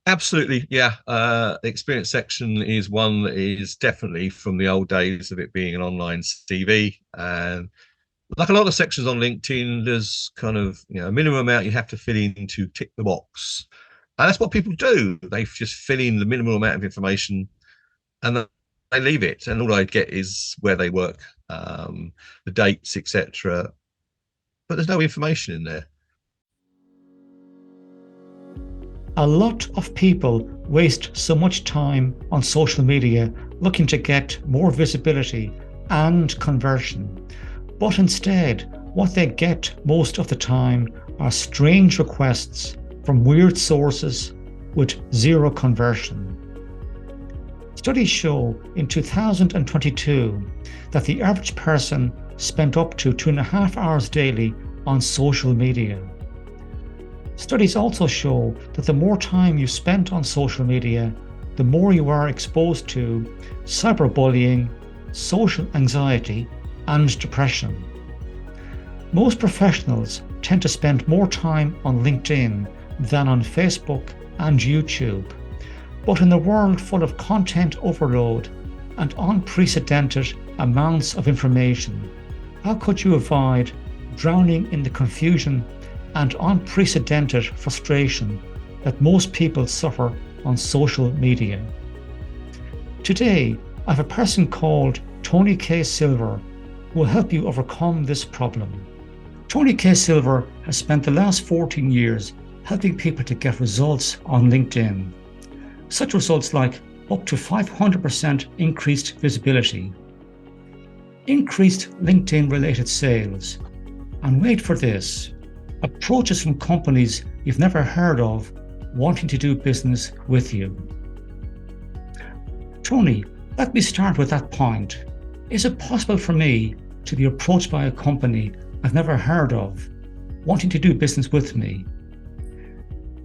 Absolutely, yeah. The experience section is one that is definitely from the old days of it being an online CV. And like a lot of sections on LinkedIn, there's kind of a minimum amount you have to fill in to tick the box. And that's what people do. They just fill in the minimal amount of information and then they leave it. And all I get is where they work, the dates, etc. But there's no information in there. A lot of people waste so much time on social media looking to get more visibility and conversion. But instead, what they get most of the time are strange requests from weird sources with zero conversion. Studies show in 2022 that the average person spent up to 2.5 hours daily on social media. Studies also show that the more time you spend on social media, the more you are exposed to cyberbullying, social anxiety, and depression. Most professionals tend to spend more time on LinkedIn than on Facebook and YouTube. But in a world full of content overload and unprecedented amounts of information, how could you avoid drowning in the confusion and unprecedented frustration that most people suffer on social media? Today, I have a person called Tony K. Silver who will help you overcome this problem. Tony K. Silver has spent the last 14 years helping people to get results on LinkedIn. Such results like up to 500% increased visibility, increased LinkedIn related sales, and wait for this, approaches from companies you've never heard of wanting to do business with you. Tony, let me start with that point. Is it possible for me to be approached by a company I've never heard of wanting to do business with me?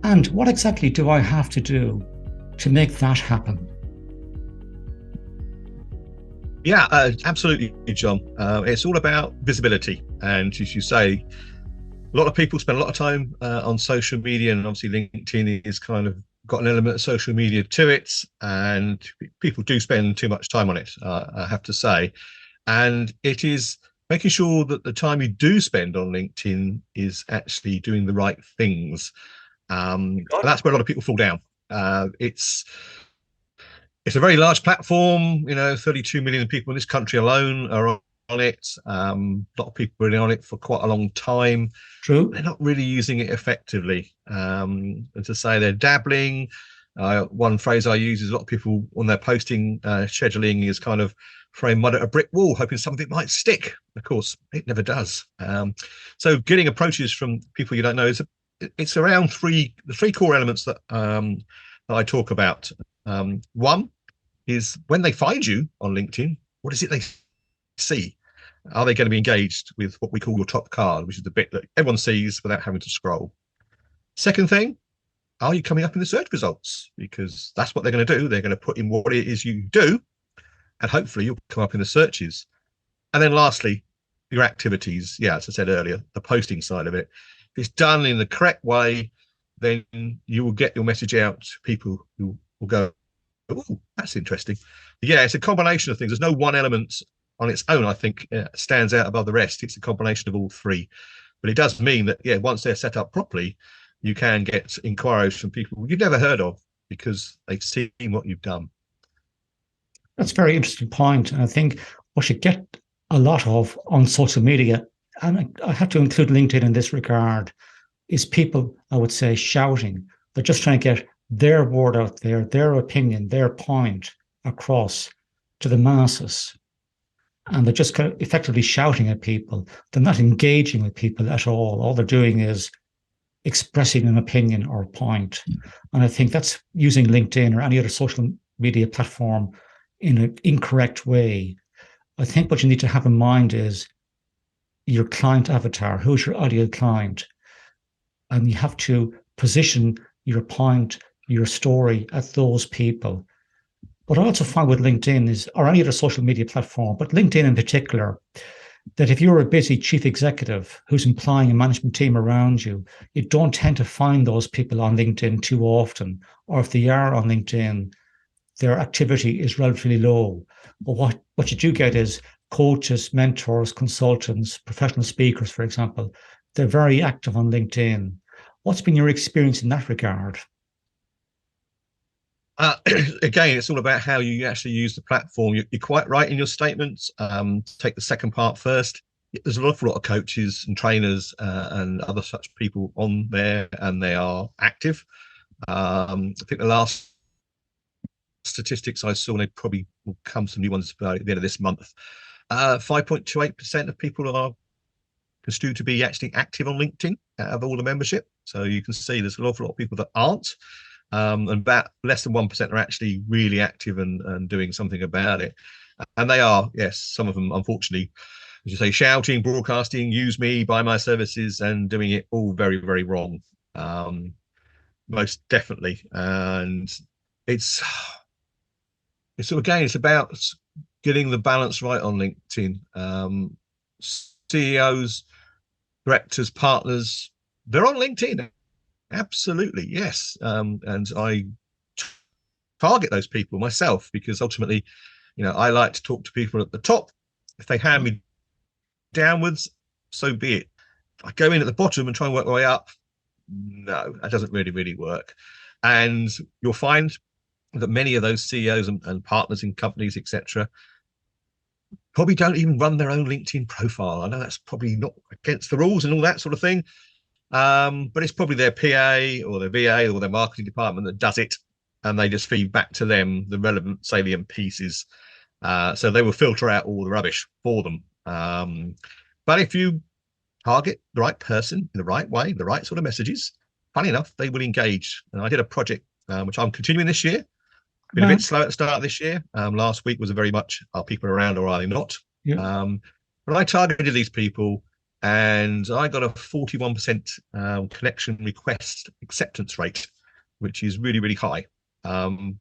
And what exactly do I have to do to make that happen? Yeah, absolutely, John. It's all about visibility. And as you say, a lot of people spend a lot of time on social media, and obviously LinkedIn is kind of got an element of social media to it, and people do spend too much time on it, I have to say. And it is making sure that the time you do spend on LinkedIn is actually doing the right things. That's where a lot of people fall down. It's a very large platform. 32 million people in this country alone are on it. A lot of people have been on it for quite a long time. True. They're not really using it effectively. And to say they're dabbling, one phrase I use is a lot of people on their posting scheduling is kind of throwing mud at a brick wall, hoping something might stick. Of course, it never does. So getting approaches from people you don't know it's around the three core elements that I talk about. One is when they find you on LinkedIn, what is it they see? Are they going to be engaged with what we call your top card, which is the bit that everyone sees without having to scroll? Second thing, are you coming up in the search results? Because that's what they're going to do. They're going to put in what it is you do, and hopefully you'll come up in the searches. And then lastly, your activities. Yeah, as I said earlier, the posting side of it. If it's done in the correct way, then you will get your message out to people who will go, oh, that's interesting. Yeah, it's a combination of things. There's no one element on its own, I think, stands out above the rest. It's a combination of all three. But it does mean that, yeah, once they're set up properly, you can get inquiries from people you've never heard of because they've seen what you've done. That's a very interesting point. And I think what you get a lot of on social media, and I have to include LinkedIn in this regard, is people, I would say, shouting. They're just trying to get their word out there, their opinion, their point across to the masses. And they're just kind of effectively shouting at people. They're not engaging with people at all. All they're doing is expressing an opinion or a point. And I think that's using LinkedIn or any other social media platform in an incorrect way. I think what you need to have in mind is your client avatar. Who's your ideal client? And you have to position your point, your story at those people. What I also find with LinkedIn is, or any other social media platform, but LinkedIn in particular, that if you're a busy chief executive who's employing a management team around you, you don't tend to find those people on LinkedIn too often. Or if they are on LinkedIn, their activity is relatively low. But what you do get is coaches, mentors, consultants, professional speakers, for example. They're very active on LinkedIn. What's been your experience in that regard? Again, it's all about how you actually use the platform. You're quite right in your statements. Take the second part first. There's an awful lot of coaches and trainers and other such people on there, and they are active. I think the last statistics I saw, and they probably will come some new ones at the end of this month. 5.28% of people are construed to be actually active on LinkedIn out of all the membership. So you can see there's an awful lot of people that aren't. And about less than 1% are actually really active and doing something about it. And they are, yes, some of them, unfortunately, as you say, shouting, broadcasting, use me, buy my services, and doing it all very, very wrong. Most definitely. And it's again, it's about getting the balance right on LinkedIn. CEOs, directors, partners, they're on LinkedIn. Absolutely, yes. And I target those people myself because ultimately, I like to talk to people at the top. If they hand me downwards, so be it. If I go in at the bottom and try and work my way up, no, that doesn't really, really work. And you'll find that many of those CEOs and partners in companies, etc., probably don't even run their own LinkedIn profile. I know that's probably not against the rules and all that sort of thing. But it's probably their PA or their VA or their marketing department that does it, and they just feed back to them the relevant salient pieces. So they will filter out all the rubbish for them. But if you target the right person in the right way, the right sort of messages, funny enough, they will engage. And I did a project which I'm continuing this year. Been a bit slow at the start of this year. Last week was a very much, are people around or are they not? Yeah. But I targeted these people and I got a 41% connection request acceptance rate, which is really, really high.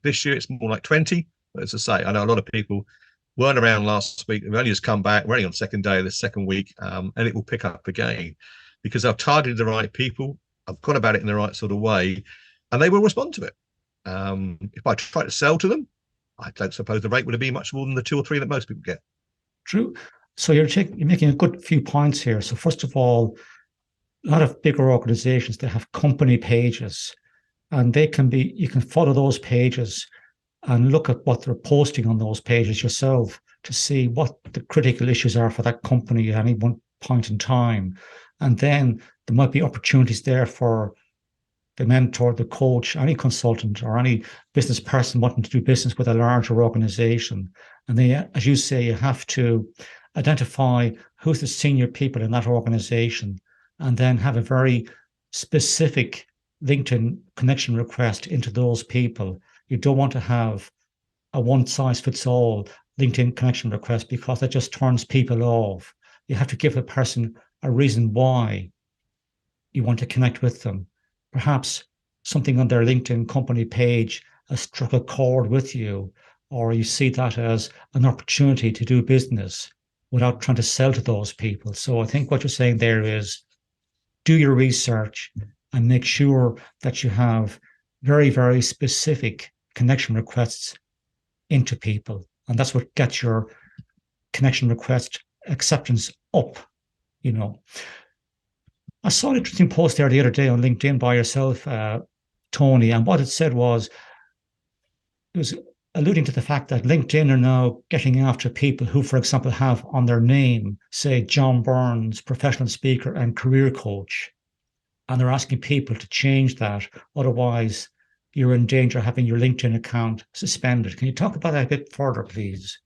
This year it's more like 20. But as I say, I know a lot of people weren't around last week. They've only just come back. We're only on the second day of the second week, and it will pick up again because I've targeted the right people. I've gone about it in the right sort of way, and they will respond to it. If I try to sell to them, I don't suppose the rate would be much more than the 2 or 3 that most people get. True. So you're making a good few points here. So first of all, a lot of bigger organizations, they have company pages, and you can follow those pages and look at what they're posting on those pages yourself to see what the critical issues are for that company at any one point in time. And then there might be opportunities there for the mentor, the coach, any consultant, or any business person wanting to do business with a larger organization. And then, as you say, you have to identify who's the senior people in that organization and then have a very specific LinkedIn connection request into those people. You don't want to have a one size fits all LinkedIn connection request because that just turns people off. You have to give a person a reason why you want to connect with them. Perhaps something on their LinkedIn company page has struck a chord with you, or you see that as an opportunity to do business without trying to sell to those people. So I think what you're saying there is do your research and make sure that you have very, very specific connection requests into people. And that's what gets your connection request acceptance up, you know. I saw an interesting post there the other day on LinkedIn by yourself, Tony, and what it said was it was alluding to the fact that LinkedIn are now getting after people who, for example, have on their name, say, John Burns, professional speaker and career coach. And they're asking people to change that. Otherwise, you're in danger of having your LinkedIn account suspended. Can you talk about that a bit further, please?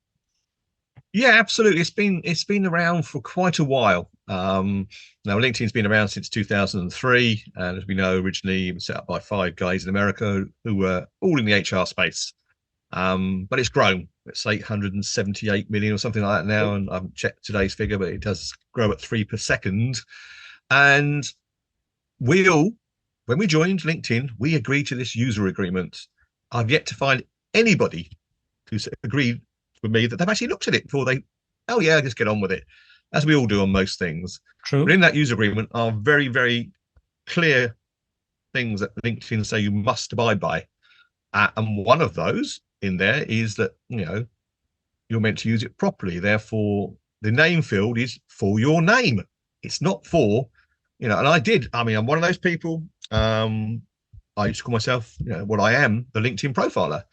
Yeah, absolutely. It's been around for quite a while. Now LinkedIn's been around since 2003, and as we know, originally it was set up by 5 guys in America who were all in the HR space. But it's grown. It's 878 million or something like that now, and I haven't checked today's figure, but it does grow at 3 per second. And we all, when we joined LinkedIn, we agreed to this user agreement. I've yet to find anybody who's agreed with me that they've actually looked at it before they, oh yeah, just get on with it. as we all do on most things. But True. in that user agreement are very, very clear things that LinkedIn say you must abide by. And one of those in there is that, you're meant to use it properly. Therefore, the name field is for your name. It's not for, and I'm one of those people. I used to call myself, what I am, the LinkedIn profiler.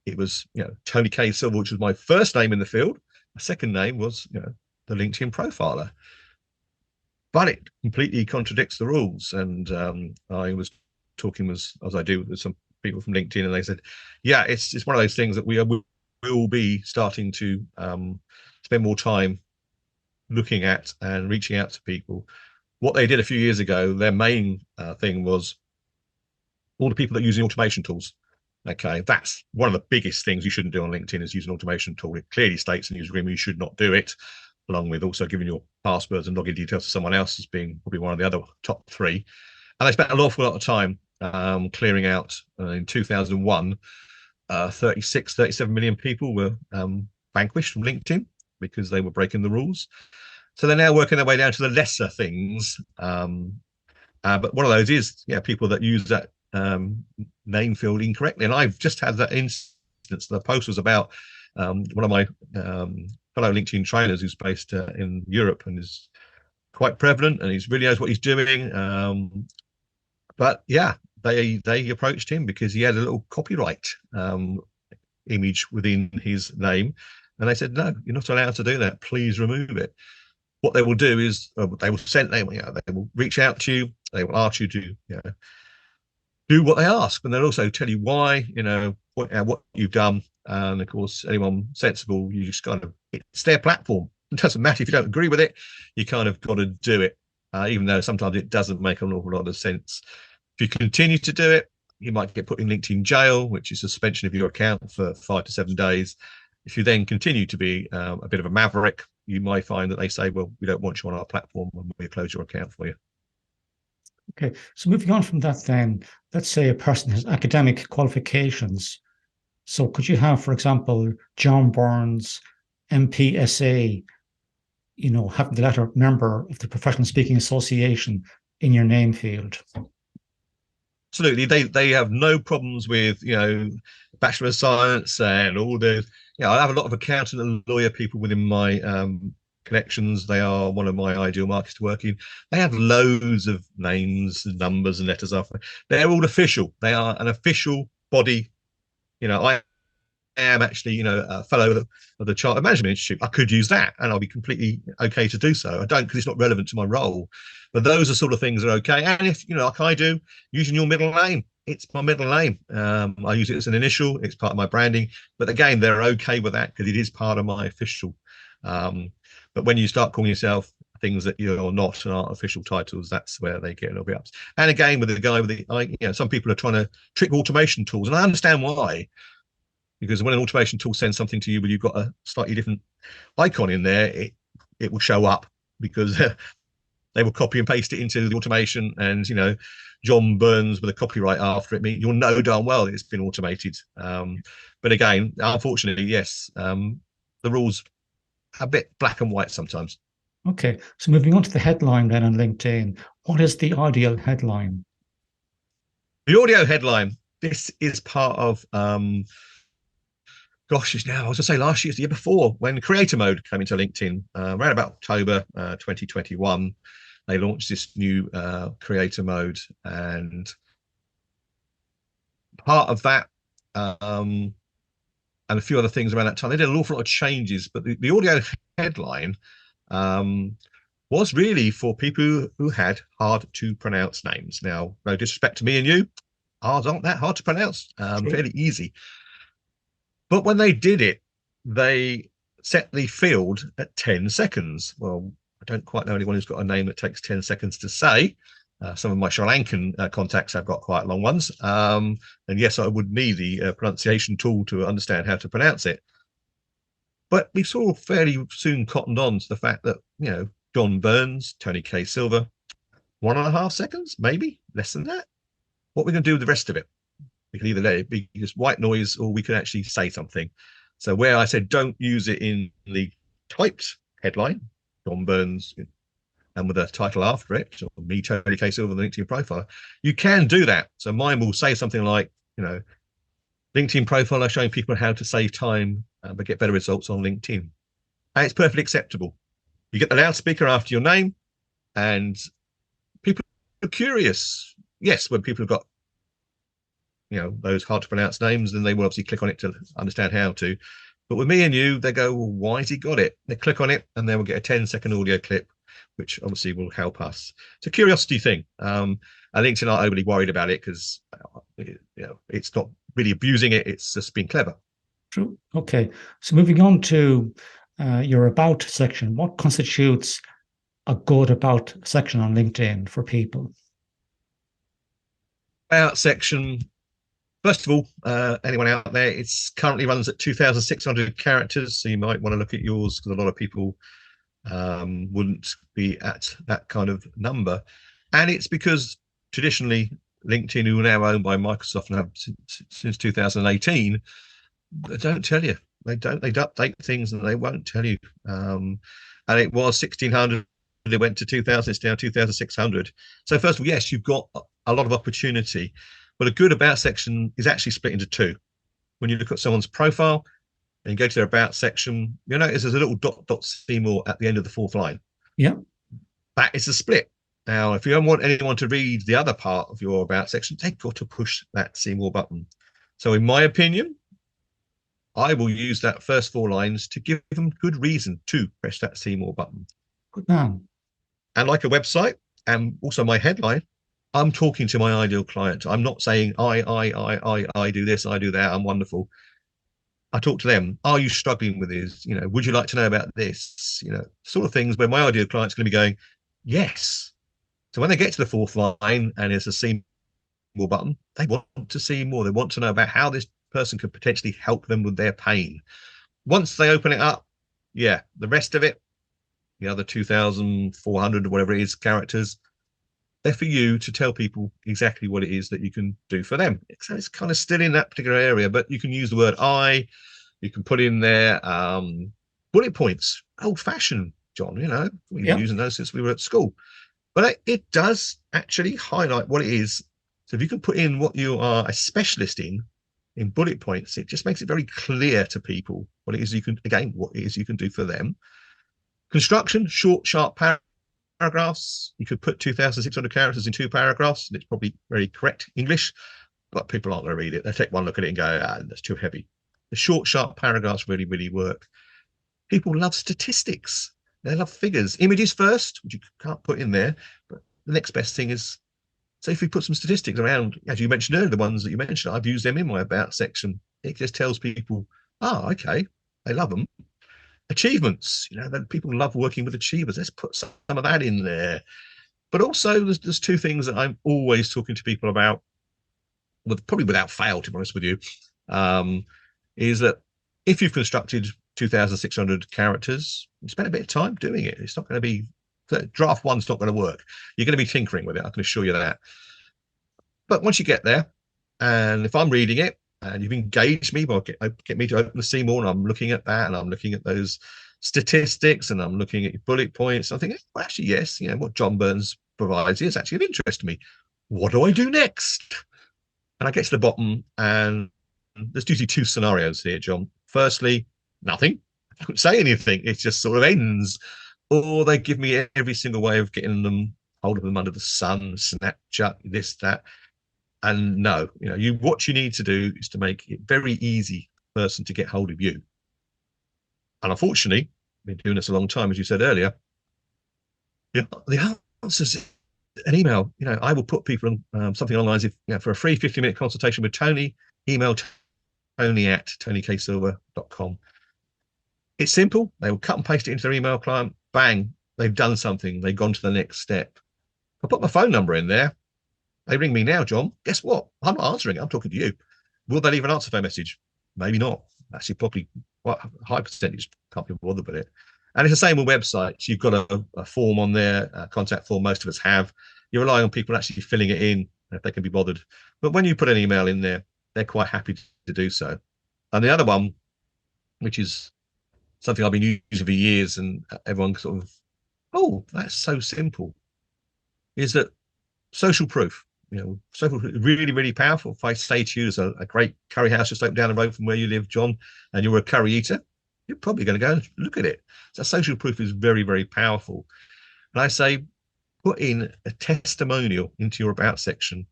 It was, Tony K. Silver, which was my first name in the field. My second name was, the LinkedIn profiler. But it completely contradicts the rules. And I was talking as I do with some people from LinkedIn, and they said, yeah, it's one of those things that we will be starting to spend more time looking at and reaching out to people. What they did a few years ago, their main thing was all the people that are using automation tools. Okay, that's one of the biggest things you shouldn't do on LinkedIn is use an automation tool. It clearly states in the user agreement you should not do it, along with also giving your passwords and login details to someone else as being probably one of the other top three. And they spent an awful lot of time clearing out in 2001. 37 million people were vanquished from LinkedIn because they were breaking the rules. So they're now working their way down to the lesser things. But one of those is, people that use that name field incorrectly. And I've just had that instance. The post was about one of my fellow LinkedIn trainers who's based in Europe and is quite prevalent, and he really knows what he's doing. But yeah, they approached him because he had a little copyright image within his name, and they said, no, you're not allowed to do that. Please remove it. What they will do is they will reach out to you. They will ask you to do what they ask, and they'll also tell you why, what you've done. And of course, anyone sensible, you just it's their platform. It doesn't matter if you don't agree with it. You kind of got to do it, even though sometimes it doesn't make an awful lot of sense. If you continue to do it, you might get put in LinkedIn jail, which is suspension of your account for 5 to 7 days. If you then continue to be a bit of a maverick, you might find that they say, well, we don't want you on our platform and we'll close your account for you. Okay, so moving on from that then, let's say a person has academic qualifications. So could you have, for example, John Burns, MPSA, having the letter member of the Professional Speaking Association in your name field? Absolutely. They have no problems with, Bachelor of Science and all the, I have a lot of accountant and lawyer people within my connections. They are one of my ideal markets to work in. They have loads of names, numbers, and letters after. They're all official. They are an official body. I am actually, a fellow of the Chartered Management Institute. I could use that, and I'll be completely okay to do so. I don't, because it's not relevant to my role. But those are sort of things that are okay. And if, like I do, using your middle name, it's my middle name. I use it as an initial. It's part of my branding. But again, they're okay with that because it is part of my official. But when you start calling yourself things that you're not and aren't official titles, that's where they get a little bit up. And again, with the guy with the, some people are trying to trick automation tools, and I understand why. Because when an automation tool sends something to you, but you've got a slightly different icon in there, it will show up because they will copy and paste it into the automation. And John Burns with a copyright after it, you'll know darn well it's been automated. But again, unfortunately, yes, the rules are a bit black and white sometimes. Okay, so moving on to the headline then on LinkedIn, what is the ideal headline? The audio headline. This is part of it's now, I was going to say last year, it's the year before, when creator mode came into LinkedIn, around about October 2021. They launched this new creator mode, and part of that and a few other things around that time, they did an awful lot of changes. But the audio headline was really for people who had hard to pronounce names. Now, no disrespect to me and you, ours aren't that hard to pronounce, fairly easy. But when they did it, they set the field at 10 seconds. Well, I don't quite know anyone who's got a name that takes 10 seconds to say. Some of my Sri Lankan contacts have got quite long ones. And yes, I would need the pronunciation tool to understand how to pronounce it. But we saw fairly soon cottoned on to the fact that, John Burns, Tony K. Silver, 1.5 seconds, maybe less than that. What are we going to do with the rest of it? We can either let it be just white noise, or we can actually say something. So where I said don't use it in the typed headline, John Burns, and with a title after it, or me, Tony K. Silver, the LinkedIn profile, you can do that. So mine will say something like, LinkedIn profile are showing people how to save time but get better results on LinkedIn. And it's perfectly acceptable. You get the loudspeaker after your name, and people are curious. Yes, when people have got those hard to pronounce names, then they will obviously click on it to understand how to. But with me and you, they go, well, why has he got it? They click on it, and then we'll get a 10-second audio clip, which obviously will help us. It's a curiosity thing. I think they're not overly worried about it because it's not really abusing it. It's just being clever. True. Okay. So moving on to your about section, what constitutes a good about section on LinkedIn for people? About section, first of all, anyone out there, it's currently runs at 2,600 characters. So you might want to look at yours because a lot of people wouldn't be at that kind of number. And it's because traditionally LinkedIn, who are now owned by Microsoft and have since 2018, they don't tell you. They update things and they won't tell you. And it was 1,600. It went to 2,000. It's now 2,600. So first of all, yes, you've got a lot of opportunity, but a good about section is actually split into two. When you look at someone's profile and you go to their about section, you'll notice there's a little see more at the end of the fourth line. Yeah. That is a split. Now, if you don't want anyone to read the other part of your about section, they've got to push that see more button. So in my opinion, I will use that first 4 lines to give them good reason to press that see more button. Good man. And like a website, and also my headline, I'm talking to my ideal client. I'm not saying I do this, I do that, I'm wonderful. I talk to them. Are you struggling with this? Would you like to know about this? Sort of things where my ideal client's going to be going, yes. So when they get to the fourth line and there's a see more button, they want to see more. They want to know about how this person could potentially help them with their pain. Once they open it up, the rest of it, the other 2,400 or whatever it is characters, they're for you to tell people exactly what it is that you can do for them. So it's kind of still in that particular area, but you can use the word I. You can put in there bullet points, old fashioned, John. We've been using those since we were at school. But it does actually highlight what it is. So if you can put in what you are a specialist in bullet points, it just makes it very clear to people what it is you can do for them. Construction, short, sharp paragraphs. You could put 2,600 characters in 2 paragraphs, and it's probably very correct English, but people aren't going to read it. They take one look at it and go, that's too heavy. The short, sharp paragraphs really, really work. People love statistics. They love figures. Images first, which you can't put in there, but the next best thing is, so if we put some statistics around, as you mentioned earlier, the ones that you mentioned, I've used them in my about section. It just tells people, okay, they love them. Achievements, that people love working with achievers. Let's put some of that in there. But also, there's 2 things that I'm always talking to people about, probably without fail, to be honest with you, is that if you've constructed 2,600 characters, you spend a bit of time doing it. It's not going to be, draft 1's not going to work. You're going to be tinkering with it, I can assure you that. But once you get there, and if I'm reading it, and you've engaged me, get me to open the see more, and I'm looking at that, and I'm looking at those statistics, and I'm looking at your bullet points. I'm thinking, well, actually, yes, what John Burns provides is actually of interest to me. What do I do next? And I get to the bottom, and there's usually 2 scenarios here, John. Firstly, nothing. I don't say anything. It just sort of ends. Or they give me every single way of getting them, hold of them under the sun, Snapchat, this, that. And no, what you need to do is to make it very easy for a person to get hold of you. And unfortunately, I've been doing this a long time, as you said earlier. The answers an email. I will put people on something along the lines of, for a free 50-minute consultation with Tony, email tony@tonyksilver.com. It's simple. They will cut and paste it into their email client. Bang, they've done something. They've gone to the next step. I put my phone number in there. They ring me now, John. Guess what? I'm not answering. I'm talking to you. Will they leave an answer phone message? Maybe not. Actually, probably quite a high percentage can't be bothered with it. And it's the same with websites. You've got a form on there, a contact form most of us have. You're relying on people actually filling it in if they can be bothered. But when you put an email in there, they're quite happy to do so. And the other one, which is something I've been using for years and everyone sort of Oh, that's so simple. Is that social proof? Social proof is really, really powerful. If I say to you, there's a great curry house just open down the road from where you live, John, and you're a curry eater, you're probably going to go and look at it. So social proof is very, very powerful. And I say, put in a testimonial into your about section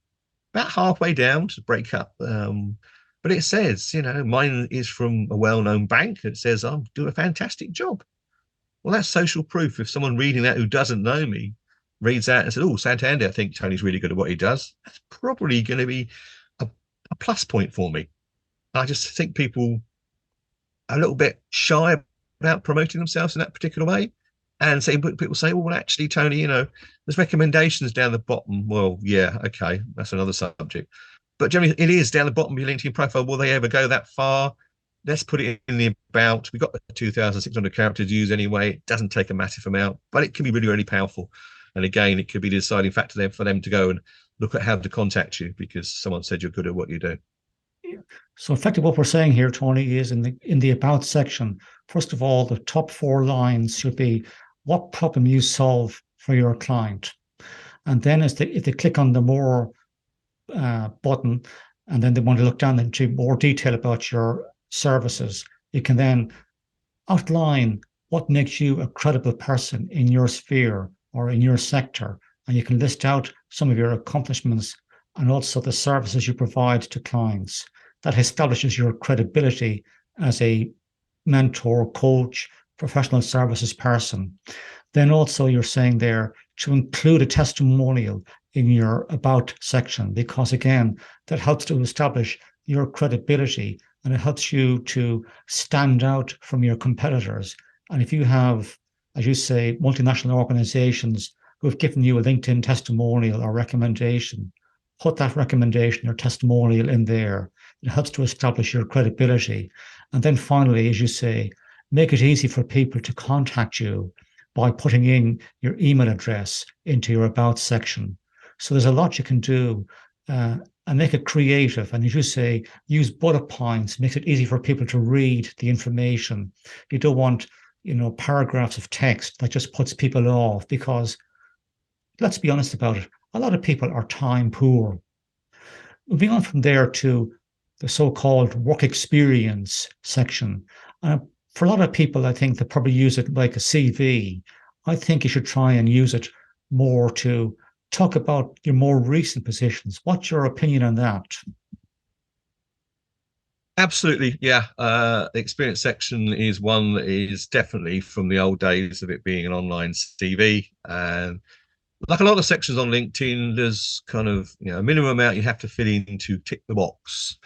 about halfway down to break up. But it says, mine is from a well-known bank. It says I'm doing a fantastic job. Well, that's social proof. If someone reading that who doesn't know me reads that and says, "Oh, Santander, I think Tony's really good at what he does," that's probably going to be a plus point for me. I just think people are a little bit shy about promoting themselves in that particular way. And say, but people say, well, actually, Tony, there's recommendations down the bottom. Well, yeah, okay, that's another subject. But generally, it is down the bottom of your LinkedIn profile. Will they ever go that far? Let's put it in the about. We've got the 2,600 characters to use anyway. It doesn't take a massive amount, but it can be really, really powerful. And again, it could be the deciding factor there for them to go and look at how to contact you because someone said you're good at what you do. So effectively what we're saying here, Tony, is in the about section, first of all, the top four lines should be what problem you solve for your client. And then if they click on the more button, and then they want to look down into more detail about your services, you can then outline what makes you a credible person in your sphere or in your sector. And you can list out some of your accomplishments and also the services you provide to clients. That establishes your credibility as a mentor, coach, professional services person. Then also you're saying there to include a testimonial in your about section, because again, that helps to establish your credibility and it helps you to stand out from your competitors. And if you have, as you say, multinational organizations who have given you a LinkedIn testimonial or recommendation, put that recommendation or testimonial in there. It helps to establish your credibility. And then finally, as you say, make it easy for people to contact you by putting in your email address into your about section. So there's a lot you can do and make it creative. And as you say, use bullet points, makes it easy for people to read the information. You don't want, paragraphs of text that just puts people off because let's be honest about it, a lot of people are time poor. Moving on from there to the so-called work experience section. For a lot of people, I think they probably use it like a CV. I think you should try and use it more to talk about your more recent positions. What's your opinion on that? Absolutely, yeah. The experience section is one that is definitely from the old days of it being an online CV. And like a lot of sections on LinkedIn, there's kind of a minimum amount you have to fill in to tick the box.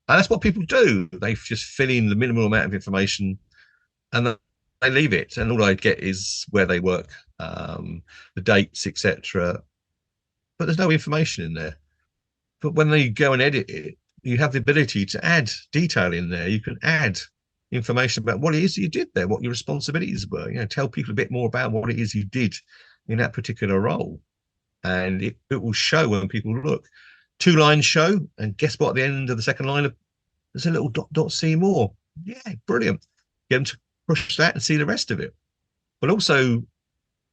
And that's what people do. They just fill in the minimal amount of information and then they leave it. And all I get is where they work, the dates, etc. But there's no information in there. But when they go and edit it, you have the ability to add detail in there. You can add information about what it is you did there, what your responsibilities were. Tell people a bit more about what it is you did in that particular role, and it will show when people look. Two lines show, and guess what? At the end of the second line, there's a little dot. See more. Yeah, brilliant. Get them to push that and see the rest of it. But also,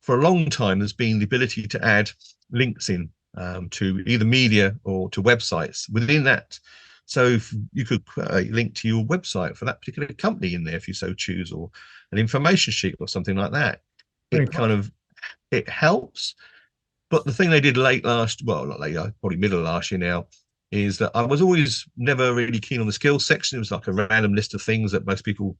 for a long time, there's been the ability to add links in to either media or to websites within that. So if you could put a link to your website for that particular company in there, if you so choose, or an information sheet or something like that, Very it good. kind of it helps. But the thing they did not late, probably middle of last year now, is that I was always never really keen on the skills section. It was like a random list of things that most people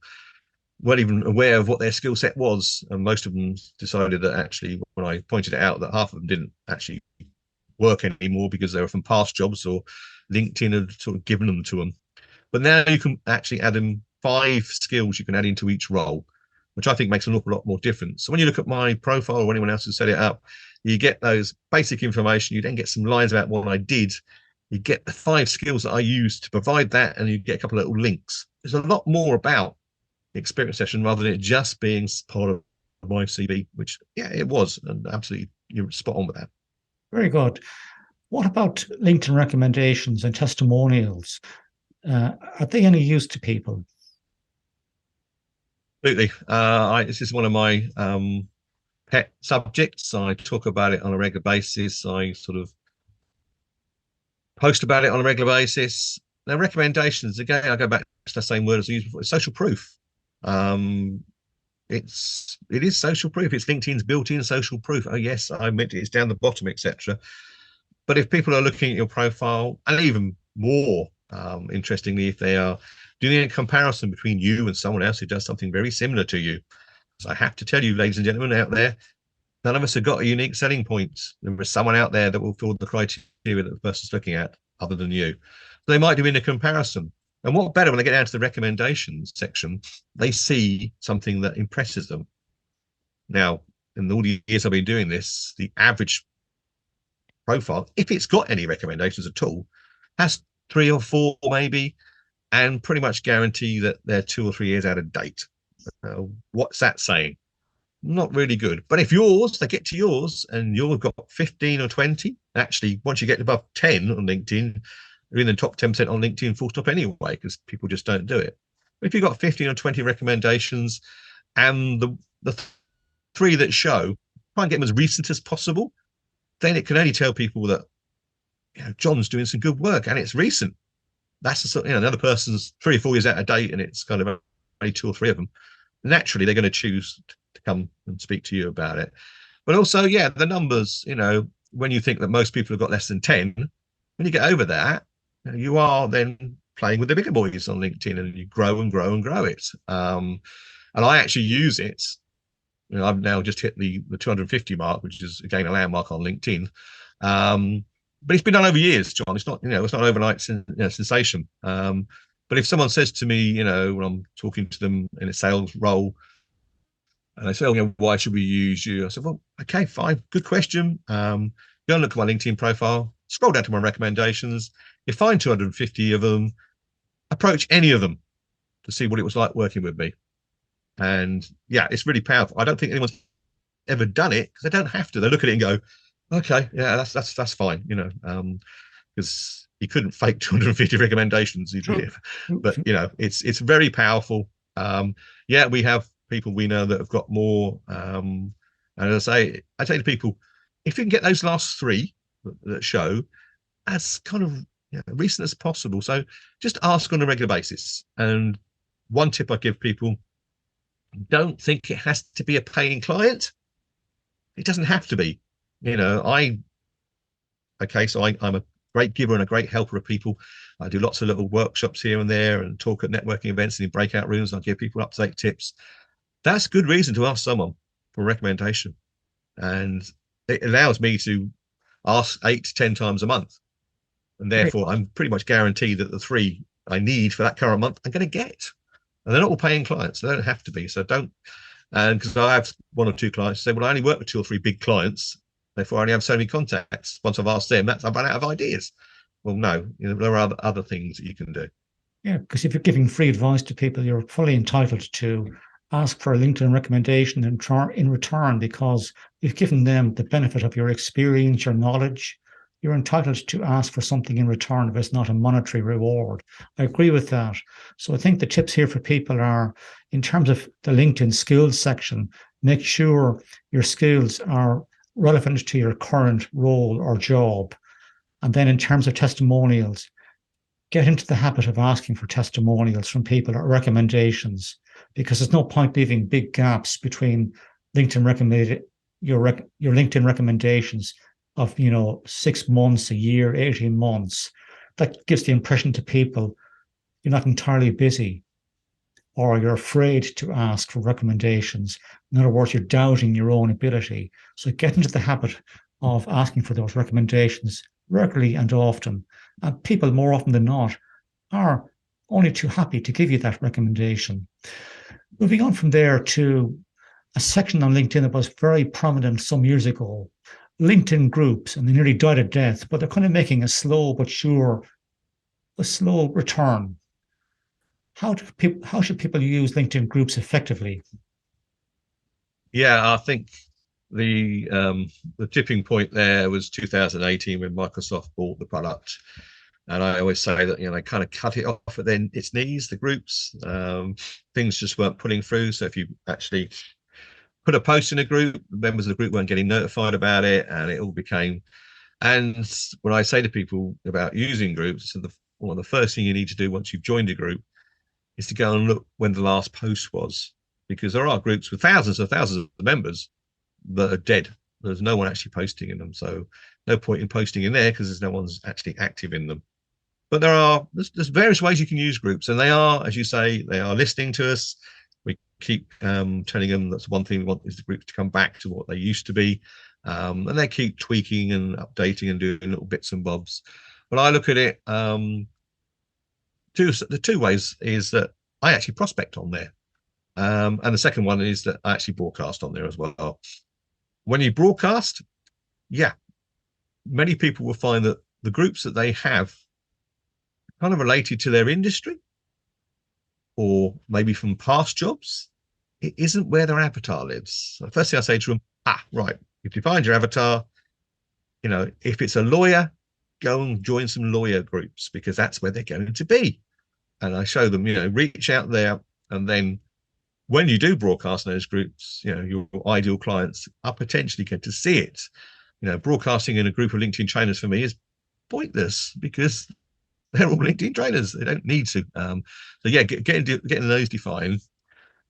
weren't even aware of what their skill set was. And most of them decided that actually, when I pointed it out, that half of them didn't actually work anymore because they were from past jobs or LinkedIn had sort of given them to them. But now you can actually add in 5 skills you can add into each role, which I think makes an awful lot more difference. So when you look at my profile or anyone else who set it up, you get those basic information. You then get some lines about what I did. You get the 5 skills that I use to provide that, and you get a couple of little links. There's a lot more about the experience session rather than it just being part of my CV, which, yeah, it was. And absolutely, you're spot on with that. Very good. What about LinkedIn recommendations and testimonials? Are they any use to people? Absolutely. This is one of my pet subjects. I talk about it on a regular basis. I sort of post about it on a regular basis. Now, recommendations, again, I go back to the same word as I used before, social proof. Um, it is social proof. It's LinkedIn's built-in social proof. Oh yes, I admit it's down the bottom, etc. But if people are looking at your profile, and even more interestingly, if they are doing a comparison between you and someone else who does something very similar to you, so I have to tell you, ladies and gentlemen out there, none of us have got a unique selling point. There is someone out there that will fill the criteria that the person's looking at, other than you. So they might do in a comparison. And what better when they get down to the recommendations section, they see something that impresses them. Now, in all the years I've been doing this, the average profile, if it's got any recommendations at all, has 3 or 4 maybe, and pretty much guarantee that they're 2 or 3 years out of date. What's that saying? Not really good. But if yours, they get to yours and you've got 15 or 20, actually, once you get above 10 on LinkedIn, you're in the top 10% on LinkedIn full stop anyway, because people just don't do it. But if you've got 15 or 20 recommendations and the 3 that show, try and get them as recent as possible, then it can only tell people that, you know, John's doing some good work and it's recent. That's the sort, you know, another person's 3 or 4 years out of date and it's kind of only 2 or 3 of them. Naturally, they're going to choose to come and speak to you about it. But also, yeah, the numbers, you know, when you think that most people have got less than 10, when you get over that, you are then playing with the bigger boys on LinkedIn and you grow and grow and grow it. And I actually use it. You know, I've now just hit the 250 mark, which is again a landmark on LinkedIn. But it's been done over years, John. It's not, you know, it's not overnight sensation. But if someone says to me, you know, when I'm talking to them in a sales role, and they say, oh, you know, why should we use you? I said, well, okay, fine, good question. Go and look at my LinkedIn profile, scroll down to my recommendations. You find 250 of them, approach any of them to see what it was like working with me. And yeah, it's really powerful. I don't think anyone's ever done it because they don't have to. They look at it and go, okay, yeah, that's fine, you know, because he couldn't fake 250 recommendations. But you know, it's very powerful. Yeah, we have people we know that have got more. And as I say to people, if you can get those last 3 that show as kind of, you know, recent as possible, so just ask on a regular basis. And one tip I give people: don't think it has to be a paying client. It doesn't have to be. You know, so I'm a great giver and a great helper of people. I do lots of little workshops here and there and talk at networking events and in breakout rooms. I give people up-to-date tips. That's good reason to ask someone for a recommendation. And it allows me to ask 8 to 10 times a month. And therefore, I'm pretty much guaranteed that the 3 I need for that current month I'm going to get. And they're not all paying clients. They don't have to be. So don't, and because I have 1 or 2 clients say, well, I only work with 2 or 3 big clients. Therefore, I only have so many contacts. Once I've asked them, I've run out of ideas. Well, no, you know, there are other things that you can do. Yeah, because if you're giving free advice to people, you're fully entitled to ask for a LinkedIn recommendation in return, because you've given them the benefit of your experience, your knowledge. You're entitled to ask for something in return if it's not a monetary reward. I agree with that. So I think the tips here for people are, in terms of the LinkedIn skills section, make sure your skills are relevant to your current role or job. And then in terms of testimonials, get into the habit of asking for testimonials from people or recommendations, because there's no point leaving big gaps between LinkedIn recommended your LinkedIn recommendations of, you know, 6 months, a year, 18 months. That gives the impression to people you're not entirely busy, or you're afraid to ask for recommendations. In other words, you're doubting your own ability. So get into the habit of asking for those recommendations regularly and often. And people, more often than not, are only too happy to give you that recommendation. Moving on from there to a section on LinkedIn that was very prominent some years ago, LinkedIn groups, and they nearly died a death, but they're kind of making a slow but sure, a slow return. How should people use LinkedIn groups effectively? Yeah, I think the tipping point there was 2018 when Microsoft bought the product. And I always say that, you know, they kind of cut it off at then its knees, the groups. Things just weren't pulling through. So if you actually put a post in a group, members of the group weren't getting notified about it, and it all became. And when I say to people about using groups, so one of the first thing you need to do once you've joined a group is to go and look when the last post was, because there are groups with thousands and thousands of members that are dead. There's no one actually posting in them, so no point in posting in there because there's no one's actually active in them. But there's various ways you can use groups, and they are, as you say, they are listening to us. We keep telling them that's one thing we want is the groups to come back to what they used to be, and they keep tweaking and updating and doing little bits and bobs. But I look at it the two ways is that I actually prospect on there, and the second one is that I actually broadcast on there as well. When you broadcast, yeah, many people will find that the groups that they have kind of related to their industry or maybe from past jobs, it isn't where their avatar lives. So the first thing I say to them, right, if you find your avatar, if it's a lawyer, go and join some lawyer groups because that's where they're going to be. And I show them, reach out there. And then when you do broadcast in those groups, your ideal clients are potentially going to see it. Broadcasting in a group of LinkedIn trainers for me is pointless because they're all LinkedIn trainers. They don't need to. So yeah, getting those defined.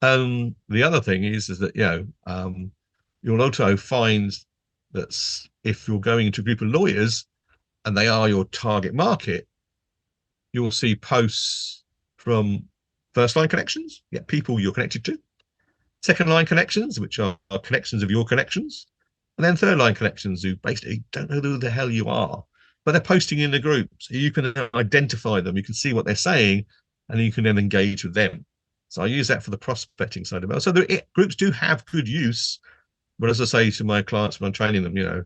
The other thing is that you'll also find that if you're going into a group of lawyers and they are your target market, you'll see posts from first line connections, people you're connected to, second line connections, which are connections of your connections, and then third line connections who basically don't know who the hell you are, but they're posting in the group. So you can identify them, you can see what they're saying, and you can then engage with them. So I use that for the prospecting side of it. So groups do have good use, but as I say to my clients when I'm training them,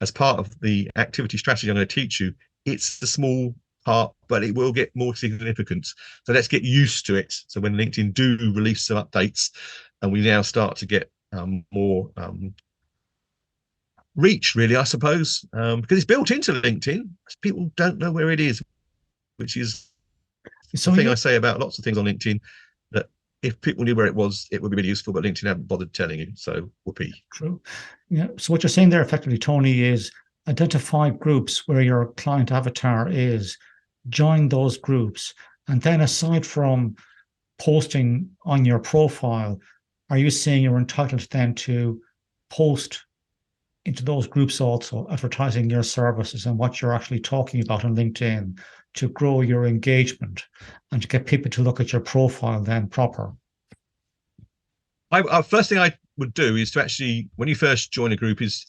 as part of the activity strategy I'm going to teach you, it's the small part, but it will get more significant. So let's get used to it. So when LinkedIn do release some updates, and we now start to get more reach, really, I suppose, because it's built into LinkedIn. People don't know where it is, which is the thing I say about lots of things on LinkedIn, that if people knew where it was, it would be really useful, but LinkedIn haven't bothered telling you. So whoopee. True. Yeah. So what you're saying there effectively, Tony, is identify groups where your client avatar is, join those groups, and then aside from posting on your profile, are you saying you're entitled then to post into those groups also, advertising your services and what you're actually talking about on LinkedIn to grow your engagement and to get people to look at your profile then proper? First thing I would do is to actually, when you first join a group, is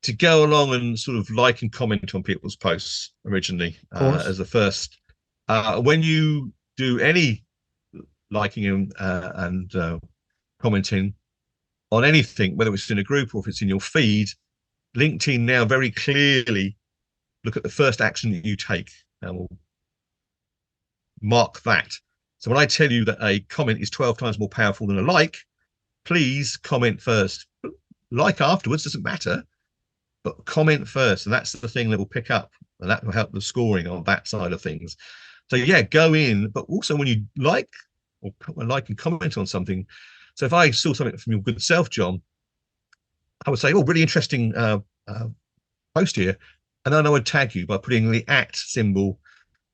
to go along and sort of like and comment on people's posts originally as the first. When you do any liking and commenting on anything, whether it's in a group or if it's in your feed, LinkedIn now very clearly look at the first action that you take and will mark that. So when I tell you that a comment is 12 times more powerful than a like, please comment first. Like afterwards doesn't matter, but comment first. And that's the thing that will pick up, and that will help the scoring on that side of things. So yeah, go in, but also when you like and comment on something. So if I saw something from your good self, John, I would say, oh, really interesting post here. And then I would tag you by putting the @ symbol.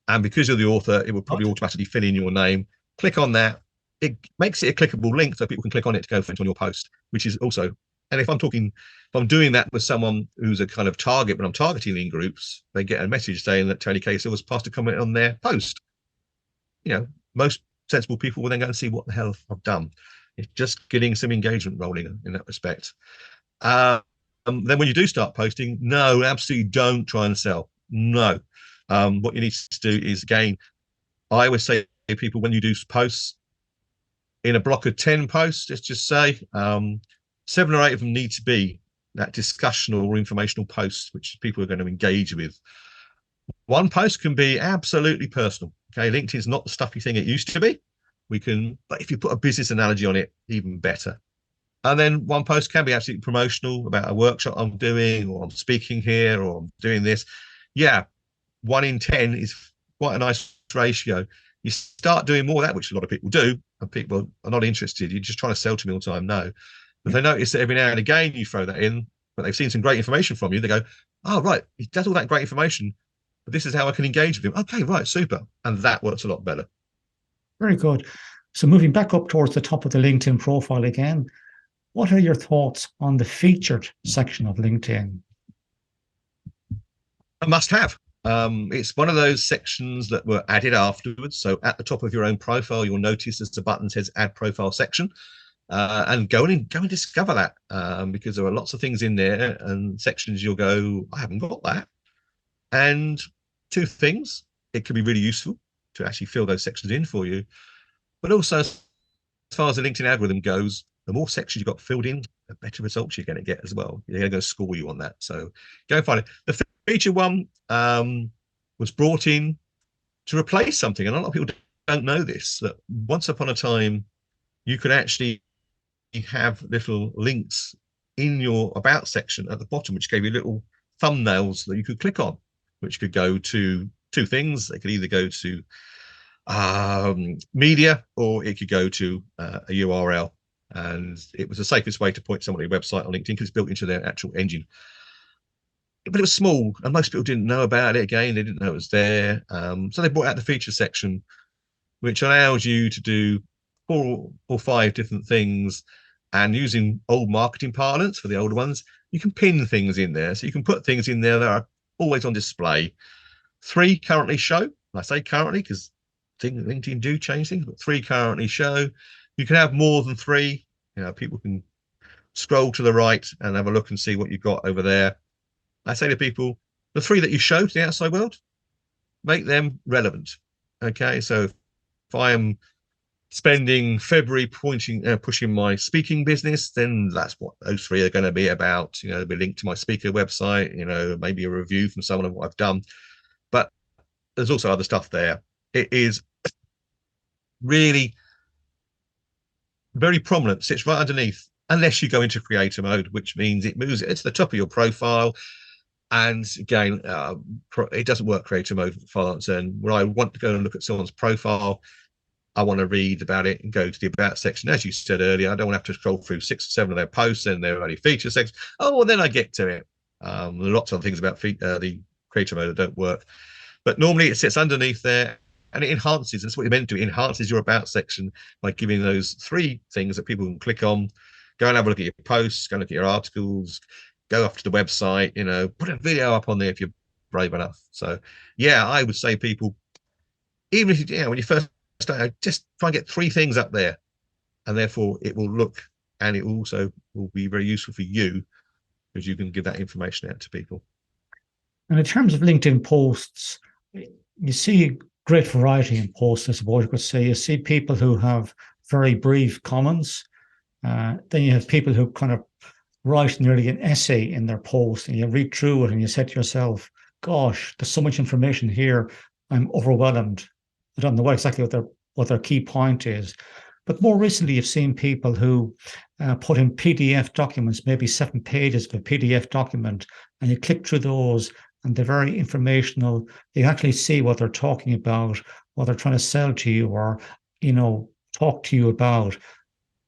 And because you're the author, it would probably automatically fill in your name. Click on that. It makes it a clickable link so people can click on it to go on your post, which is also, and if I'm doing that with someone who's a kind of target, but I'm targeting in groups, they get a message saying that Tony Casey was passed a comment on their post. Most sensible people will then go and see what the hell I've done. It's just getting some engagement rolling in that respect. Then when you do start posting, no, absolutely don't try and sell. No. What you need to do is, again, I always say to people, when you do posts, in a block of 10 posts, let's just say 7 or 8 of them need to be that discussional or informational posts, which people are going to engage with. One post can be absolutely personal. Okay, LinkedIn's not the stuffy thing it used to be. But if you put a business analogy on it, even better. And then one post can be absolutely promotional about a workshop I'm doing, or I'm speaking here, or I'm doing this. Yeah, 1 in 10 is quite a nice ratio. You start doing more of that, which a lot of people do, and people are not interested. You're just trying to sell to me all the time. No. If they notice that every now and again you throw that in, but they've seen some great information from you, they go, oh, right, he does all that great information, but this is how I can engage with him. Okay, right, super. And that works a lot better. Very good. So moving back up towards the top of the LinkedIn profile again, what are your thoughts on the featured section of LinkedIn? A must have. It's one of those sections that were added afterwards. So at the top of your own profile, you'll notice there's a button that says add profile section. And go and discover that, because there are lots of things in there and sections you'll go, I haven't got that. And two things, it can be really useful to actually fill those sections in for you. But also, as far as the LinkedIn algorithm goes, the more sections you've got filled in, the better results you're going to get as well. They're going to score you on that. So go and find it. The feature one was brought in to replace something. And a lot of people don't know this, that once upon a time, you could actually have little links in your about section at the bottom, which gave you little thumbnails that you could click on, which could go to two things. They could either go to media, or it could go to a URL. And it was the safest way to point someone to your website on LinkedIn because it's built into their actual engine. But it was small, and most people didn't know about it. Again, they didn't know it was there. So they brought out the feature section, which allows you to do 4 or 5 different things. And using old marketing parlance for the older ones, you can pin things in there. So you can put things in there that are always on display. 3 currently show. I say currently because LinkedIn do change things, but 3 currently show. You can have more than 3. You know, people can scroll to the right and have a look and see what you've got over there. I say to people, the 3 that you show to the outside world, make them relevant. Okay, so if I am spending February pushing my speaking business, then that's what those 3 are going to be about. You know, they'll be linked to my speaker website, you know, maybe a review from someone of what I've done. But there's also other stuff there. It is really very prominent, sits right underneath, unless you go into creator mode, which means it moves it to the top of your profile. And again, it doesn't work creator mode for freelance. And when I want to go and look at someone's profile, I want to read about it and go to the about section. As you said earlier, I don't want to have to scroll through 6 or 7 of their posts and their only feature section. Oh, well, then I get to it. There are lots of things about the creator mode that don't work. But normally it sits underneath there and it enhances. That's what you're meant to do. It enhances your about section by giving those 3 things that people can click on, go and have a look at your posts, go and look at your articles, go off to the website, you know, put a video up on there if you're brave enough. So, yeah, I would say people, even if when you first start, just try and get 3 things up there, and therefore it will look, and it also will be very useful for you because you can give that information out to people. And in terms of LinkedIn posts, you see great variety in posts, I suppose you could say. You see people who have very brief comments. Then you have people who kind of write nearly an essay in their post, and you read through it and you say to yourself, gosh, there's so much information here. I'm overwhelmed. I don't know exactly what their key point is. But more recently, you've seen people who put in PDF documents, maybe 7 pages of a PDF document, and you click through those, and they're very informational. You actually see what they're talking about, what they're trying to sell to you, or talk to you about.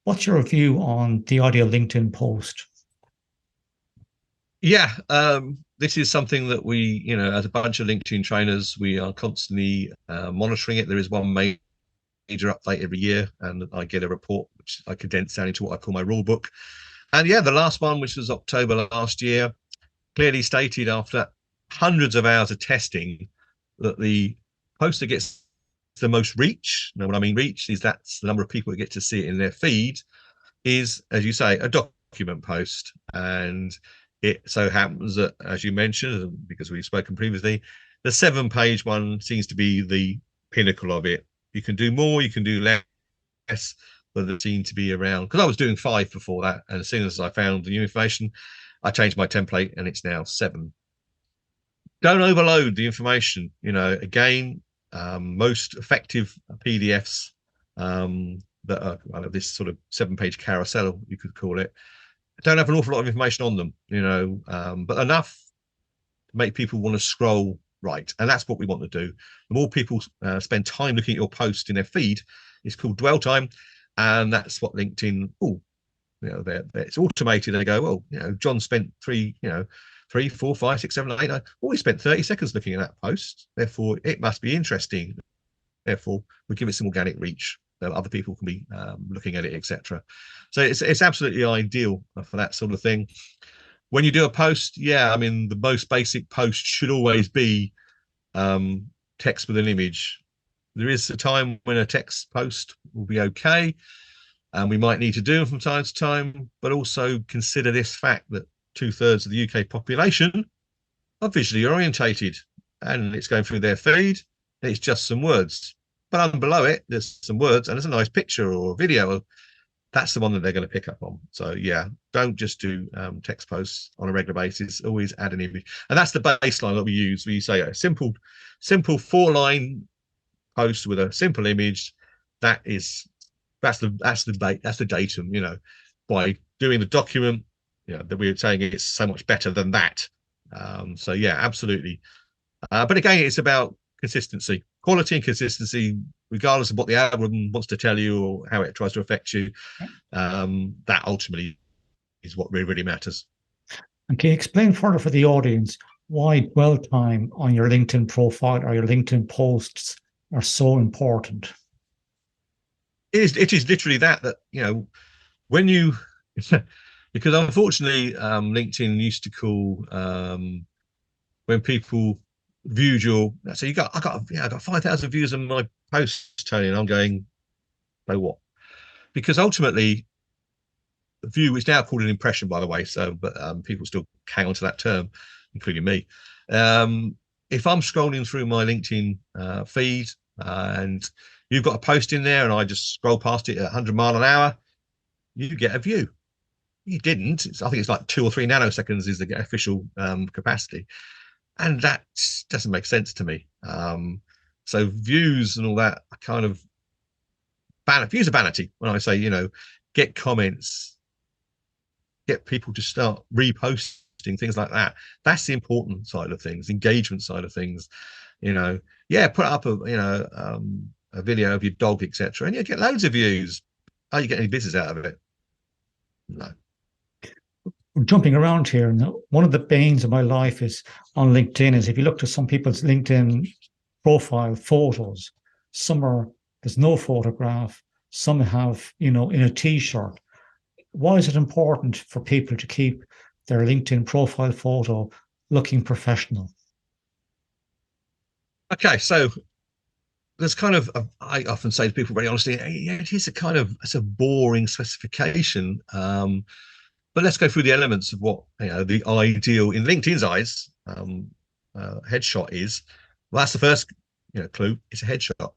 What's your view on the ideal LinkedIn post? Yeah, this is something that we, as a bunch of LinkedIn trainers, we are constantly monitoring it. There is one major update every year, and I get a report which I condense down into what I call my rule book. And yeah, the last one, which was October last year, clearly stated after hundreds of hours of testing that the post that gets the most reach, now what I mean reach is that's the number of people that get to see it in their feed, is, as you say, a document post. And it so happens that, as you mentioned, because we've spoken previously, the 7-page one seems to be the pinnacle of it. You can do more, you can do less, but they seem to be around, because I was doing 5 before that, and as soon as I found the new information, I changed my template and it's now 7. Don't overload the information. Again, most effective PDFs that are this sort of 7-page carousel, you could call it, don't have an awful lot of information on them, but enough to make people want to scroll right. And that's what we want to do. The more people spend time looking at your post in their feed, it's called dwell time. And that's what LinkedIn it's automated. They go, well, John spent 3, 4, 5, 6, 7, 8, 9. Oh, he spent 30 seconds looking at that post. Therefore, it must be interesting. Therefore, we give it some organic reach that other people can be looking at it, etc. So it's absolutely ideal for that sort of thing. When you do a post, I mean, the most basic post should always be text with an image. There is a time when a text post will be okay, and we might need to do them from time to time, but also consider this fact that 2/3 of the UK population are visually orientated, and it's going through their feed, and it's just some words. But below it, there's some words, and there's a nice picture or a video. That's the one that they're going to pick up on. So don't just do text posts on a regular basis. Always add an image, and that's the baseline that we use. We say a simple 4-line post with a simple image. That's the datum. By doing the document, that we're saying it's so much better than that. So absolutely. But again, it's about consistency, quality and consistency, regardless of what the algorithm wants to tell you or how it tries to affect you. That ultimately is what really matters. And can you explain further for the audience why dwell time on your LinkedIn profile or your LinkedIn posts are so important? It is literally that when you because unfortunately LinkedIn used to call when people viewed I got 5,000 views on my post, Tony, and I'm going, so what? Because ultimately view is now called an impression, by the way, but people still hang on to that term, including me. If I'm scrolling through my LinkedIn feed and you've got a post in there and I just scroll past it at 100 mile an hour, you get a view. You didn't. I think it's like 2 or 3 nanoseconds is the official capacity. And that doesn't make sense to me. So views and all that are kind of views are vanity. When I say, get comments, get people to start reposting, things like that. That's the important side of things, engagement side of things. Put up a video of your dog, etc., and you get loads of views. Are you getting any business out of it? No. We're jumping around here. One of the banes of my life is on LinkedIn is if you look to some people's LinkedIn profile photos, there's no photograph, some have, in a t-shirt. Why is it important for people to keep their LinkedIn profile photo looking professional? Okay, so there's I often say to people very honestly, it is it's a boring specification. But let's go through the elements of what the ideal in LinkedIn's eyes headshot is. Well, that's the first clue. It's a headshot.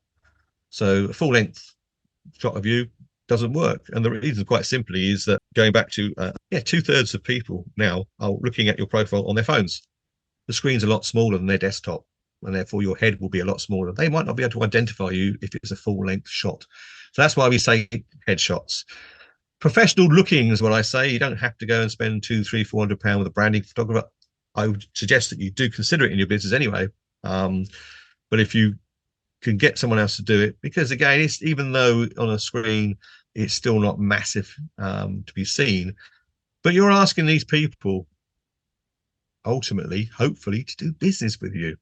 So a full length shot of you doesn't work, and the reason quite simply is that going back to 2/3 of people now are looking at your profile on their phones. The screen's a lot smaller than their desktop, and therefore your head will be a lot smaller. They might not be able to identify you if it's a full length shot. So that's why we say headshots. Professional looking is what I say. You don't have to go and spend £200, £300, £400 with a branding photographer. I would suggest that you do consider it in your business anyway. But if you can get someone else to do it, because again, it's even though on a screen it's still not massive to be seen, but you're asking these people ultimately, hopefully, to do business with you.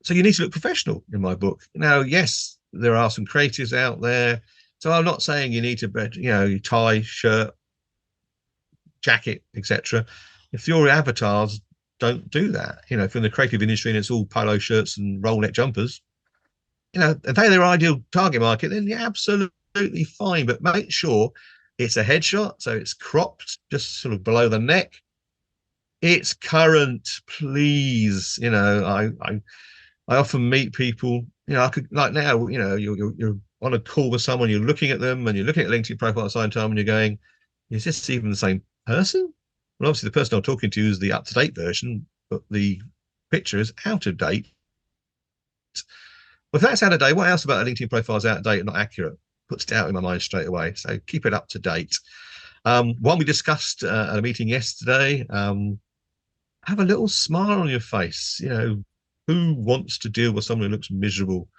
So you need to look professional in my book. Now, yes, there are some creatives out there. So I'm not saying you need to, tie, shirt, jacket, etc. If your avatars don't do that, if you're in the creative industry and it's all polo shirts and roll neck jumpers, if they're their ideal target market, then you're absolutely fine. But make sure it's a headshot, so it's cropped just sort of below the neck. It's current, please. I often meet people. I could like now. You're on a call with someone, you're looking at them and you're looking at LinkedIn profile at the same time and you're going, is this even the same person? Well, obviously the person I'm talking to is the up-to-date version, but the picture is out of date. Well, if that's out of date, what else about a LinkedIn profile is out of date and not accurate? Puts doubt in my mind straight away. So keep it up to date. One we discussed at a meeting yesterday, have a little smile on your face. Who wants to deal with someone who looks miserable?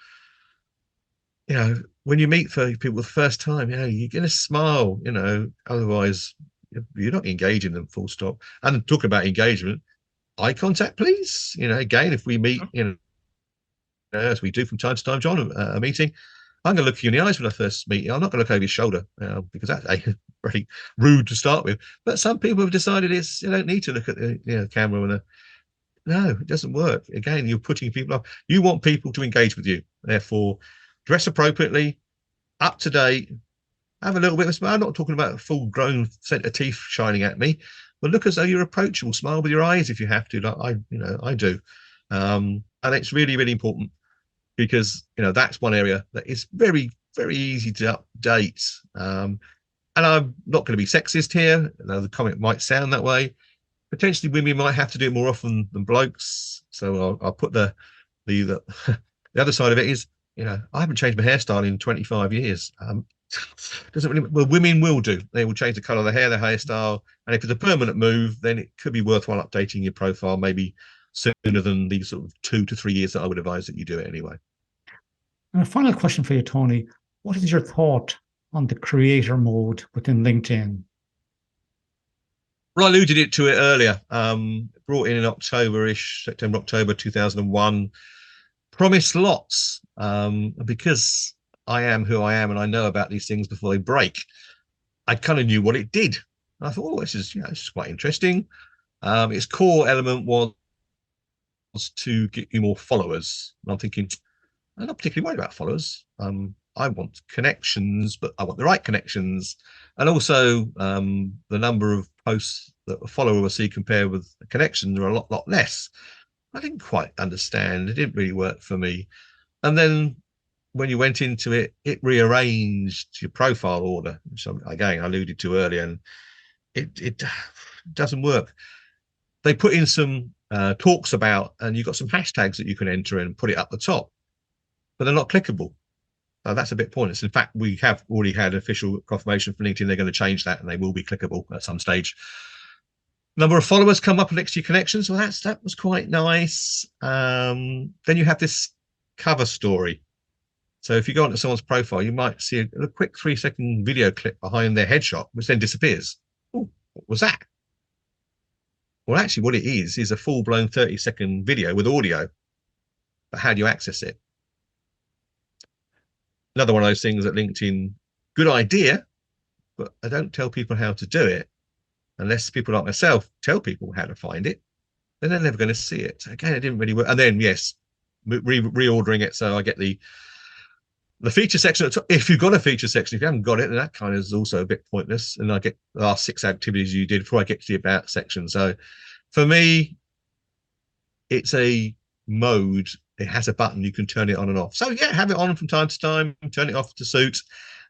when you meet for people the first time, you're going to smile, otherwise you're not engaging them full stop. And talking about engagement, eye contact, please. Again, if we meet, as we do from time to time, John, a meeting, I'm going to look you in the eyes when I first meet you. I'm not going to look over your shoulder because that's very rude to start with. But some people have decided you don't need to look at the camera when no, it doesn't work. Again, you're putting people off. You want people to engage with you. Therefore, dress appropriately, up to date, have a little bit of a smile. I'm not talking about a full grown set of teeth shining at me, but look as though you're approachable. Smile with your eyes if you have to, like I do. And it's really, really important because that's one area that is very, very easy to update. And I'm not going to be sexist here, though the comment might sound that way. Potentially, women might have to do it more often than blokes. So I'll put the the other side of it is, I haven't changed my hairstyle in 25 years. Doesn't really. Well, women will do. They will change the color of their hair, their hairstyle, and if it's a permanent move, then it could be worthwhile updating your profile maybe sooner than the sort of 2 to 3 years that I would advise that you do it anyway. And a final question for you, Tony. What is your thought on the creator mode within LinkedIn? Well, I alluded to it earlier. Brought in October-ish, September, October 2001. Promised lots because I am who I am and I know about these things before they break. I kind of knew what it did. I thought, this is quite interesting. Its core element was to get you more followers. And I'm thinking, I'm not particularly worried about followers. I want connections, but I want the right connections. And also the number of posts that a follower will see compared with a connection are a lot less. I didn't quite understand. It didn't really work for me. And then when you went into it, it rearranged your profile order, which again I alluded to earlier, and it doesn't work. They put in some talks about, and you've got some hashtags that you can enter and put it up the top, but they're not clickable. That's a bit pointless. In fact, we have already had official confirmation from LinkedIn they're going to change that, and they will be clickable at some stage. Number of followers come up next to your connections. Well, that was quite nice. Then you have this cover story. So if you go onto someone's profile, you might see a quick 3-second video clip behind their headshot, which then disappears. Oh, what was that? Well, actually, what it is a full-blown 30-second video with audio. But how do you access it? Another one of those things that LinkedIn, good idea, but I don't tell people how to do it. Unless people like myself tell people how to find it, then they're never going to see it. So again, it didn't really work. And then, yes, reordering it so I get the feature section. If you've got a feature section, if you haven't got it, then that kind of is also a bit pointless. And I get the last 6 activities you did before I get to the about section. So for me, it's a mode. It has a button. You can turn it on and off. So yeah, have it on from time to time, turn it off to suit.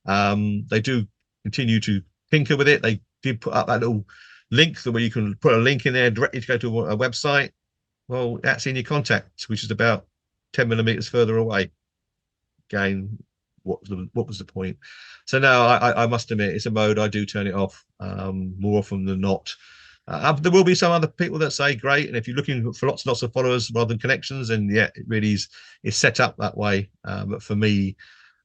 They do continue to tinker with it. They did put up that little link where you can put a link in there directly to go to a website. Well, that's in your contacts, which is about 10 millimeters further away. Again, what was the point? So no, I must admit, it's a mode. I do turn it off more often than not. There will be some other people that say great, and if you're looking for lots and lots of followers rather than connections, and yeah, it really is set up that way. But for me,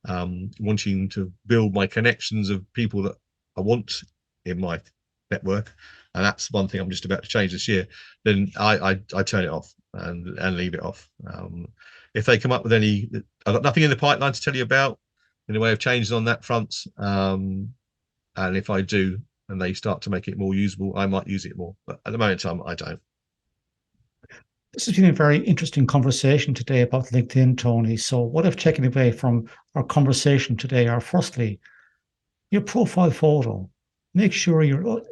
wanting to build my connections of people that I want in my network, and that's one thing I'm just about to change this year, then I turn it off and leave it off. If they come up with any, I've got nothing in the pipeline to tell you about in the way of changes on that front. And if I do, and they start to make it more usable, I might use it more. But at the moment in time, I don't. This has been a very interesting conversation today about LinkedIn, Tony. So what I've taken away from our conversation today are, firstly, your profile photo. Make sure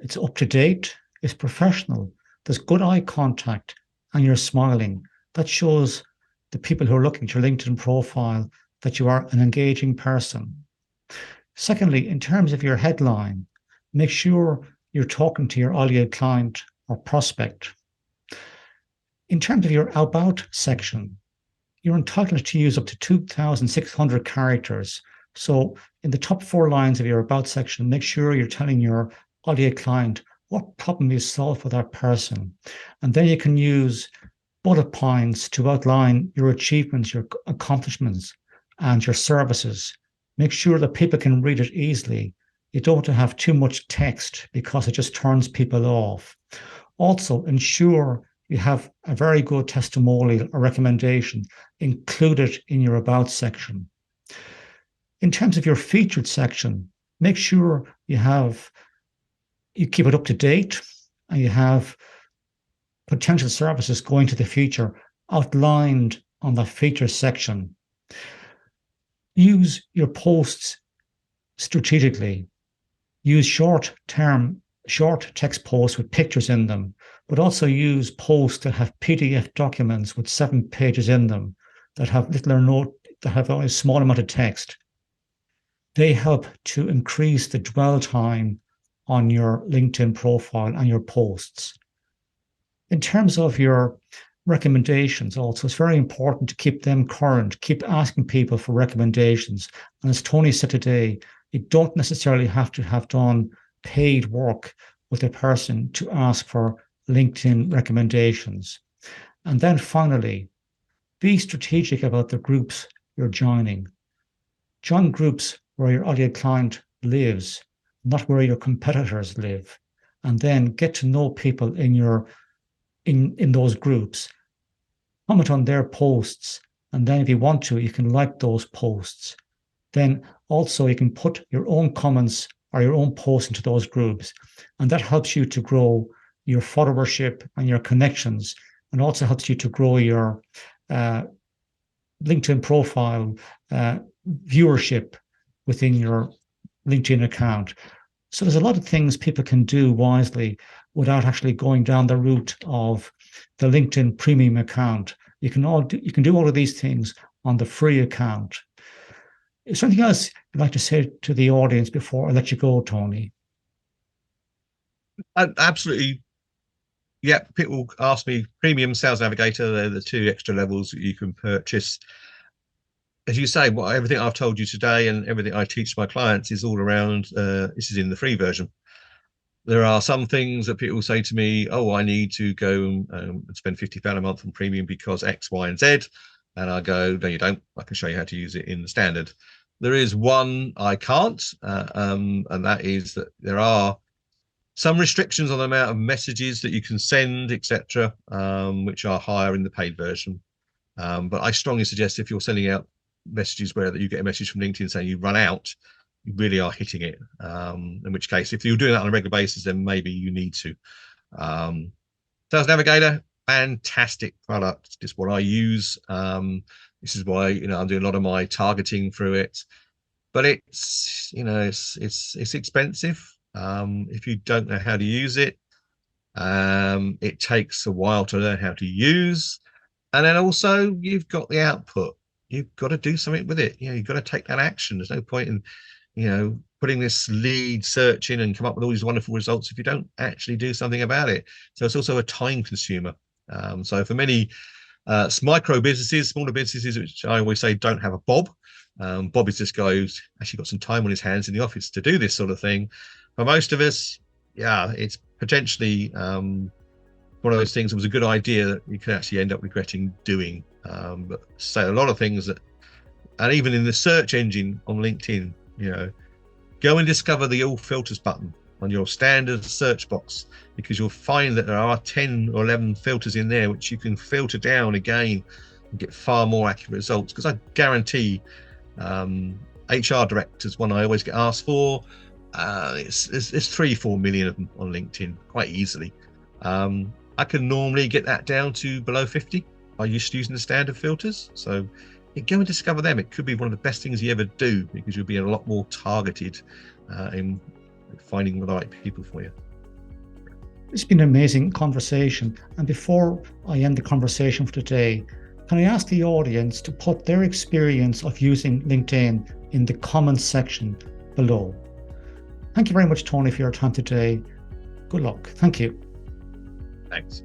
it's up to date, it's professional, there's good eye contact, and you're smiling. That shows the people who are looking at your LinkedIn profile that you are an engaging person. Secondly, in terms of your headline, make sure you're talking to your ideal client or prospect. In terms of your about section, you're entitled to use up to 2,600 characters. So in the top 4 lines of your about section, make sure you're telling your ideal client what problem you solve for that person. And then you can use bullet points to outline your achievements, your accomplishments, and your services. Make sure that people can read it easily. You don't want to have too much text because it just turns people off. Also, ensure you have a very good testimonial or recommendation included in your About section. In terms of your featured section, make sure you keep it up to date and you have potential services going to the future outlined on that feature section. Use your posts strategically. Use short text posts with pictures in them, but also use posts that have PDF documents with 7 pages in them that have that have only a small amount of text. They help to increase the dwell time on your LinkedIn profile and your posts. In terms of your recommendations also, it's very important to keep them current, keep asking people for recommendations. And as Tony said today, you don't necessarily have to have done paid work with a person to ask for LinkedIn recommendations. And then finally, be strategic about the groups you're joining. Join groups where your ideal client lives, not where your competitors live. And then get to know people in those groups. Comment on their posts. And then if you want to, you can like those posts. Then also you can put your own comments or your own posts into those groups. And that helps you to grow your followership and your connections, and also helps you to grow your LinkedIn profile viewership within your LinkedIn account. So there's a lot of things people can do wisely without actually going down the route of the LinkedIn premium account. You can do all of these things on the free account. Is there anything else you'd like to say to the audience before I let you go, Tony? Absolutely. Yeah, people ask me, Premium Sales Navigator, they're the 2 extra levels that you can purchase. As you say, everything I've told you today and everything I teach my clients is all around, this is in the free version. There are some things that people say to me, oh, I need to go and spend £50 a month on premium because X, Y, and Z. And I go, no, you don't. I can show you how to use it in the standard. There is one I can't, and that is that there are some restrictions on the amount of messages that you can send, etc., which are higher in the paid version. But I strongly suggest if you're sending out messages where you get a message from LinkedIn saying you run out, you really are hitting it. In which case, if you're doing that on a regular basis, then maybe you need to. Sales Navigator, fantastic product. It's what I use. This is why I'm doing a lot of my targeting through it. But it's it's expensive. If you don't know how to use it, it takes a while to learn how to use. And then also you've got the output. You've got to do something with it. You've got to take that action. There's no point in putting this lead search in and come up with all these wonderful results if you don't actually do something about it. So it's also a time consumer. So for many micro businesses, smaller businesses, which I always say don't have a Bob. Bob is this guy who's actually got some time on his hands in the office to do this sort of thing. For most of us, it's potentially one of those things that was a good idea that you could actually end up regretting doing. But say a lot of things that, and even in the search engine on LinkedIn, go and discover the all filters button on your standard search box, because you'll find that there are 10 or 11 filters in there which you can filter down again and get far more accurate results. Because I guarantee HR directors, one I always get asked for, it's 3-4 million of them on LinkedIn quite easily. I can normally get that down to below 50 by just using the standard filters. So go and discover them. It could be one of the best things you ever do, because you'll be a lot more targeted in finding the right people for you. It's been an amazing conversation. And before I end the conversation for today, can I ask the audience to put their experience of using LinkedIn in the comments section below? Thank you very much, Tony, for your time today. Good luck. Thank you. Thanks.